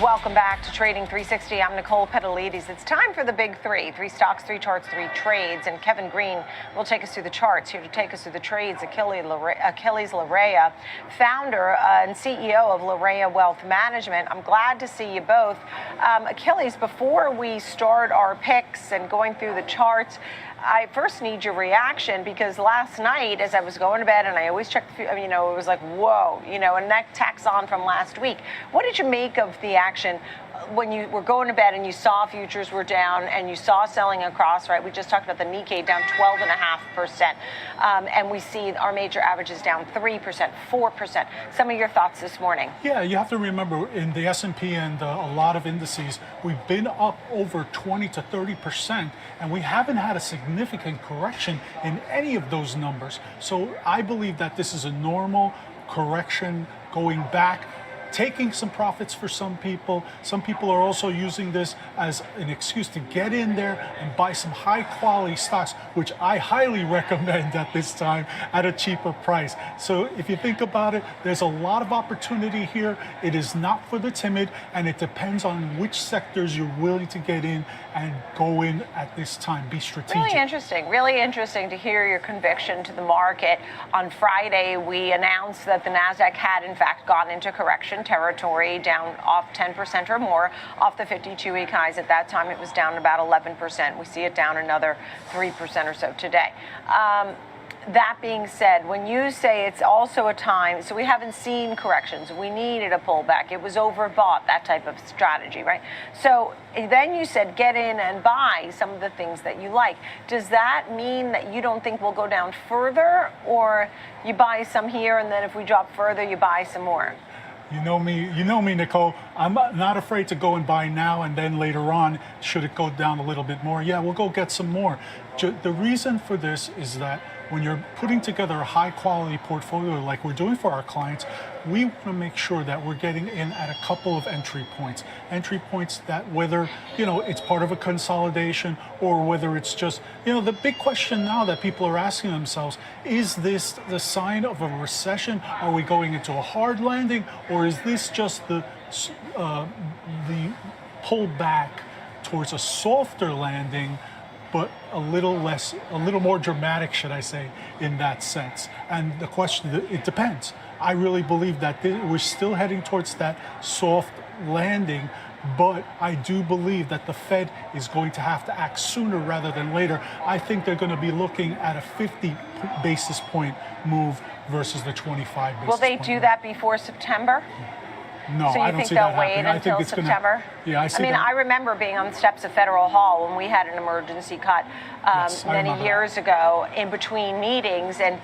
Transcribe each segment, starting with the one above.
Welcome back to Trading 360. I'm Nicole Petalides. It's time for the big three stocks, three charts, three trades. And Kevin Green will take us through the charts. Here to take us through the trades, Aquiles Larrea, founder and CEO of Larrea Wealth Management. I'm glad to see you both. Aquiles, before we start our picks and going through the charts, I first need your reaction, because last night as I was going to bed, and I always check, it was like, whoa, and that tacks on from last week. What did you make of the action when you were going to bed and you saw futures were down and you saw selling across, right? We just talked about the Nikkei down 12.5%. And we see our major averages down 3%, 4%. Some of your thoughts this morning. Yeah, you have to remember in the S&P and a lot of indices, we've been up over 20 to 30%, and we haven't had a significant correction in any of those numbers. So I believe that this is a normal correction going back, taking some profits for some people. Some people are also using this as an excuse to get in there and buy some high quality stocks, which I highly recommend at this time at a cheaper price. So if you think about it, there's a lot of opportunity here. It is not for the timid, and it depends on which sectors you're willing to get in and go in at this time. Be strategic. Really interesting to hear your conviction to the market. On Friday, we announced that the NASDAQ had in fact gone into correction territory, down off 10% or more off the 52-week highs. At that time, it was down about 11%. We see it down another 3% or so today. That being said, when you say it's also a time, so we haven't seen corrections, we needed a pullback, it was overbought, that type of strategy, right? So then you said get in and buy some of the things that you like. Does that mean that you don't think we'll go down further, or you buy some here and then if we drop further, you buy some more? You know me, Nicole. I'm not afraid to go and buy now, and then later on, should it go down a little bit more, yeah, we'll go get some more. The reason for this is that when you're putting together a high quality portfolio like we're doing for our clients, we want to make sure that we're getting in at a couple of entry points that whether, it's part of a consolidation or whether it's just, the big question now that people are asking themselves, is this the sign of a recession? Are we going into a hard landing, or is this just the pull back towards a softer landing, but a little more dramatic, should I say, in that sense? And the question, it depends. I really believe that we're still heading towards that soft landing, but I do believe that the Fed is going to have to act sooner rather than later. I think they're going to be looking at a 50 basis point move versus the 25 basis point. Will they do that before September? No, so I don't see So that you think they'll wait until September? I remember being on the steps of Federal Hall when we had an emergency cut many years ago in between meetings, and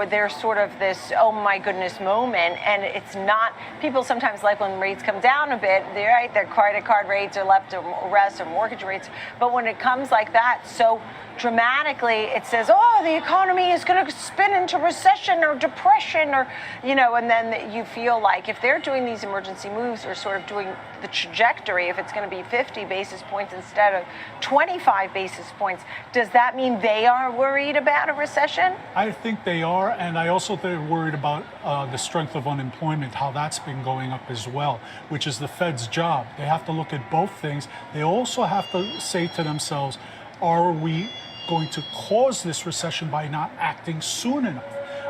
there's sort of this oh my goodness moment, and it's not. People sometimes like when rates come down a bit, their credit card rates are left to rest, or mortgage rates, but when it comes like that so dramatically, it says, oh, the economy is going to spin into recession or depression, or and then you feel like if they're doing these emergency moves, or sort of doing the trajectory, if it's going to be 50 basis points instead of 25 basis points, does that mean they are worried about a recession? I think they are, and I also think they're worried about the strength of unemployment, how that's been going up as well, which is the Fed's job. They have to look at both things. They also have to say to themselves, are we going to cause this recession by not acting soon enough?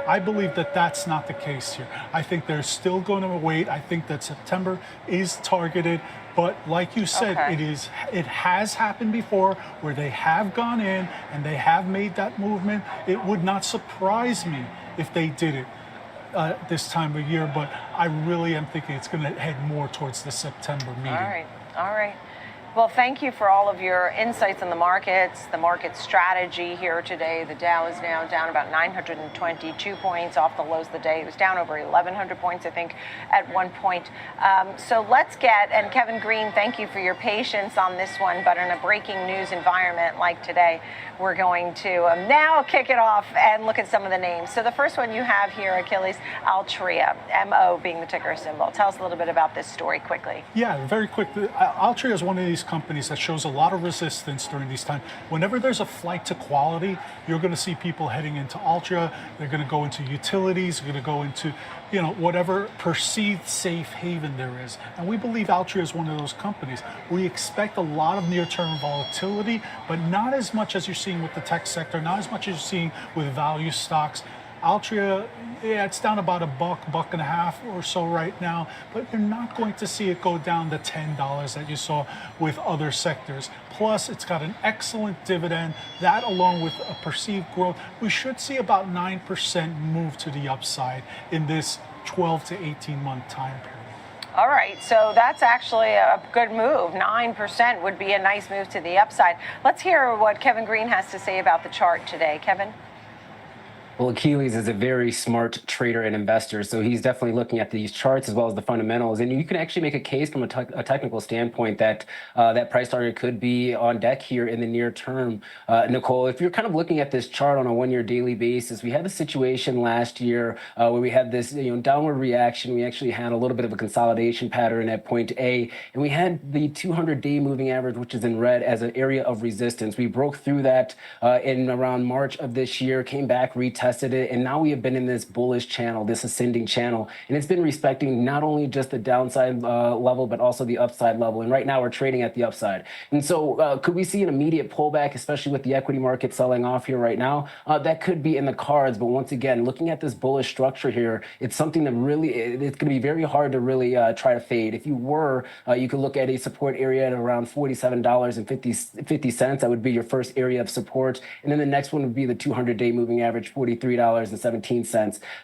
I believe that that's not the case here. I think they're still going to wait. I think that September is targeted, but like you said, it has happened before where they have gone in and they have made that movement. It would not surprise me if they did it this time of year, but I really am thinking it's going to head more towards the September meeting. All right. Well, thank you for all of your insights on the markets, the market strategy here today. The Dow is now down about 922 points off the lows of the day. It was down over 1,100 points, I think, at one point. So let's and Kevin Green, thank you for your patience on this one. But in a breaking news environment like today, we're going to now kick it off and look at some of the names. So the first one you have here, Aquiles Larrea, MO being the ticker symbol. Tell us a little bit about this story quickly. Yeah, very quickly. Larrea is one of these these companies that shows a lot of resistance during these times. Whenever there's a flight to quality, you're going to see people heading into Altria. They're going to go into utilities. They're going to go into, whatever perceived safe haven there is. And we believe Altria is one of those companies. We expect a lot of near-term volatility, but not as much as you're seeing with the tech sector, not as much as you're seeing with value stocks. Altria, yeah, it's down about $1, $1.50 or so right now, but you're not going to see it go down to $10 that you saw with other sectors. Plus, it's got an excellent dividend. That, along with a perceived growth, we should see about 9% move to the upside in this 12 to 18-month time period. All right, so that's actually a good move. 9% would be a nice move to the upside. Let's hear what Kevin Green has to say about the chart today. Kevin? Well, Aquiles is a very smart trader and investor, so he's definitely looking at these charts as well as the fundamentals. And you can actually make a case from a technical standpoint that that price target could be on deck here in the near term. Nicole, if you're kind of looking at this chart on a one-year daily basis, we had a situation last year where we had this downward reaction. We actually had a little bit of a consolidation pattern at point A, and we had the 200-day moving average, which is in red, as an area of resistance. We broke through that in around March of this year, came back, retested it, and now we have been in this bullish channel, this ascending channel, and it's been respecting not only just the downside level, but also the upside level. And right now we're trading at the upside. And so could we see an immediate pullback, especially with the equity market selling off here right now? That could be in the cards. But once again, looking at this bullish structure here, it's something that really, it's going to be very hard to really try to fade. If you were, you could look at a support area at around $47.50. That would be your first area of support. And then the next one would be the 200-day moving average, $43.17.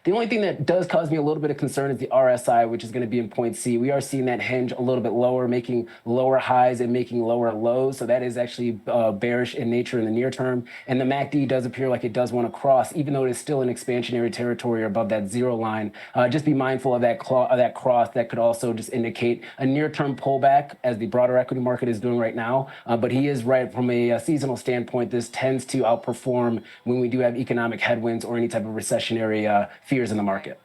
The only thing that does cause me a little bit of concern is the RSI, which is going to be in point C. We are seeing that hinge a little bit lower, making lower highs and making lower lows. So that is actually bearish in nature in the near term. And the MACD does appear like it does want to cross, even though it is still in expansionary territory above that zero line. Just be mindful of that cross. That could also just indicate a near-term pullback, as the broader equity market is doing right now. But he is right, from a seasonal standpoint, this tends to outperform when we do have economic headwinds or any type of recessionary fears in the market.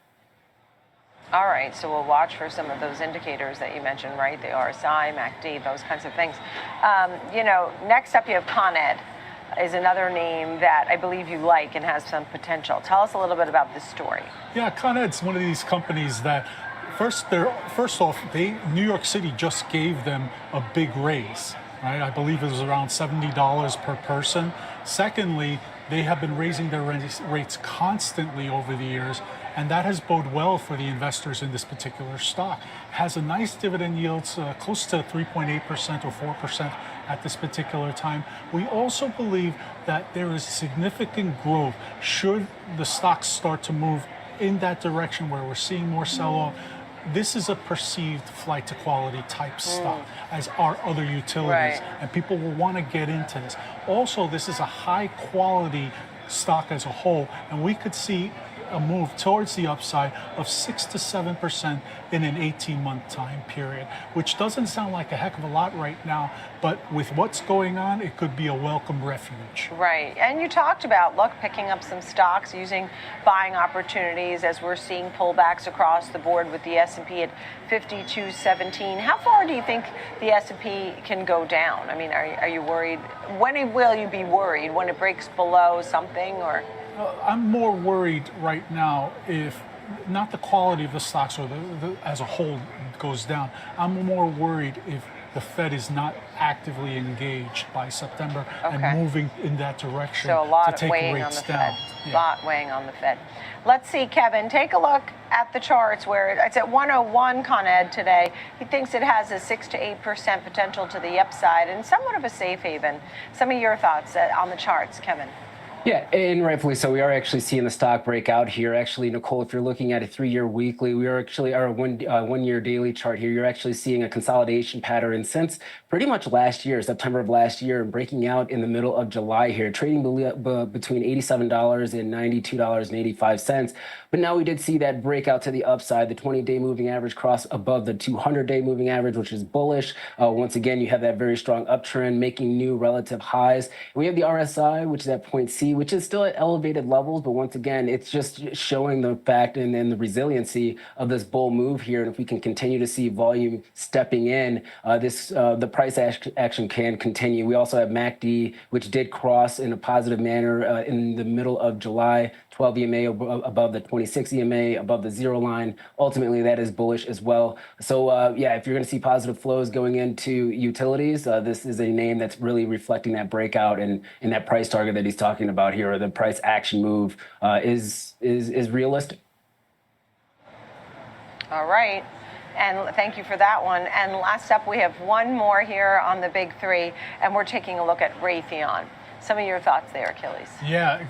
All right, so we'll watch for some of those indicators that you mentioned, right? The RSI, MACD, those kinds of things. Next up you have Con Ed, is another name that I believe you like and has some potential. Tell us a little bit about this story. Yeah, Con Ed's one of these companies that first off, New York City just gave them a big raise, right? I believe it was around $70 per person. Secondly, they have been raising their rates constantly over the years, and that has bode well for the investors in this particular stock. It has a nice dividend yield, close to 3.8% or 4% at this particular time. We also believe that there is significant growth should the stocks start to move in that direction where we're seeing more sell-off. This is a perceived flight to quality type stock, as are other utilities, and people will want to get into this. Also, this is a high quality stock as a whole, and we could see a move towards the upside of 6 to 7% in an 18-month time period, which doesn't sound like a heck of a lot right now, but with what's going on, it could be a welcome refuge. Right, and you talked about, picking up some stocks, using buying opportunities as we're seeing pullbacks across the board with the S&P at 52.17. How far do you think the S&P can go down? I mean, are you worried? When will you be worried? When it breaks below something, or? I'm more worried right now if not the quality of the stocks or the as a whole goes down. I'm more worried if the Fed is not actively engaged by September and moving in that direction so a lot to take weighing rates on the down. Fed. A lot weighing on the Fed. Let's see, Kevin, take a look at the charts where it's at 101 Con Ed today. He thinks it has a 6 to 8% potential to the upside and somewhat of a safe haven. Some of your thoughts on the charts, Kevin. Yeah, and rightfully so. We are actually seeing the stock break out here. Actually, Nicole, if you're looking at a 3-year weekly, we are actually our one-year daily chart here. You're actually seeing a consolidation pattern since pretty much last year, September of last year, and breaking out in the middle of July here, trading between $87 and $92.85. But now we did see that breakout to the upside. The 20-day moving average crossed above the 200-day moving average, which is bullish. Once again, you have that very strong uptrend, making new relative highs. And we have the RSI, which is at point C, MACD, which is still at elevated levels, but once again, it's just showing the fact and the resiliency of this bull move here. And if we can continue to see volume stepping in, the price action can continue. We also have MACD, which did cross in a positive manner in the middle of July. 12 EMA above the 26 EMA, above the zero line. Ultimately, that is bullish as well. So yeah, if you're going to see positive flows going into utilities, this is a name that's really reflecting that breakout and that price target that he's talking about here, or the price action move is realistic. All right. And thank you for that one. And last up, we have one more here on the big three, and we're taking a look at Raytheon. Some of your thoughts there, Achilles. Yeah,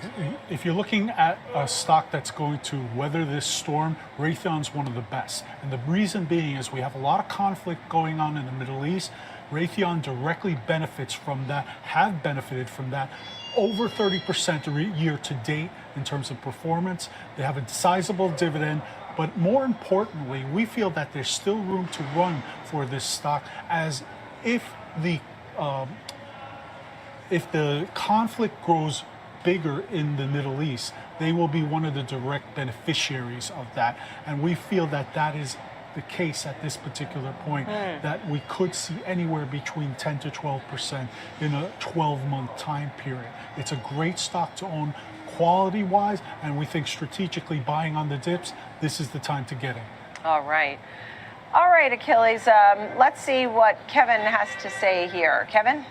if you're looking at a stock that's going to weather this storm, Raytheon's one of the best. And the reason being is we have a lot of conflict going on in the Middle East. Raytheon directly benefits from that, have benefited from that. Over 30% year to date in terms of performance. They have a sizable dividend. But more importantly, we feel that there's still room to run for this stock, as if the conflict grows bigger in the Middle East, they will be one of the direct beneficiaries of that. And we feel that that is the case at this particular point, that we could see anywhere between 10 to 12% in a 12-month time period. It's a great stock to own quality-wise, and we think strategically buying on the dips, this is the time to get in. All right. All right, Achilles, let's see what Kevin has to say here. Kevin?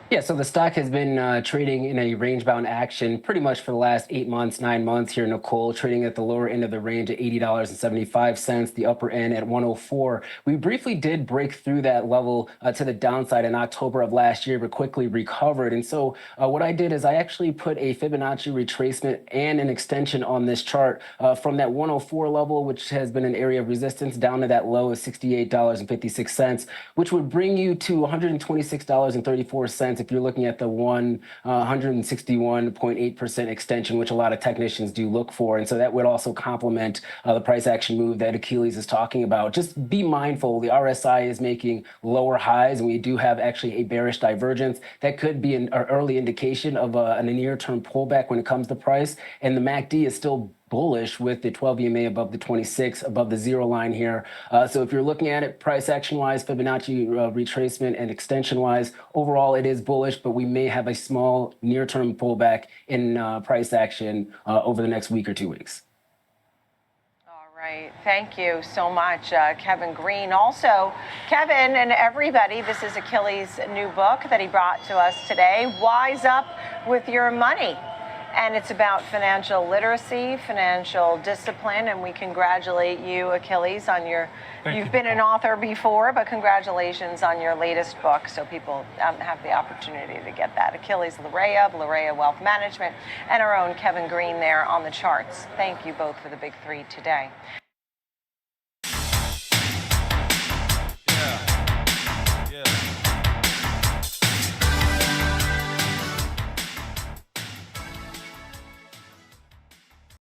Yeah, so the stock has been trading in a range-bound action pretty much for the last 8 months, 9 months here, Nicole, trading at the lower end of the range at $80.75, the upper end at $104. We briefly did break through that level to the downside in October of last year, but quickly recovered. And so what I did is I actually put a Fibonacci retracement and an extension on this chart from that 104 level, which has been an area of resistance, down to that low of $68.56, which would bring you to $126.34 if you're looking at the 161.8% extension, which a lot of technicians do look for. And so that would also complement the price action move that Achilles is talking about. Just be mindful, the RSI is making lower highs, and we do have actually a bearish divergence. That could be an early indication of a near-term pullback when it comes to price. And the MACD is still bullish with the 12 EMA above the 26, above the zero line here. So if you're looking at it price action wise, Fibonacci retracement and extension wise, overall it is bullish, but we may have a small near-term pullback in price action over the next week or 2 weeks. All right. Thank you so much, Kevin Green. Also, Kevin and everybody, this is Achilles' new book that he brought to us today, Wise Up with Your Money. And it's about financial literacy, financial discipline, and we congratulate you, Achilles, on your, you've been an author before, but congratulations on your latest book, so people have the opportunity to get that. Aquiles Larrea of Larrea Wealth Management, and our own Kevin Green there on the charts. Thank you both for the big three today.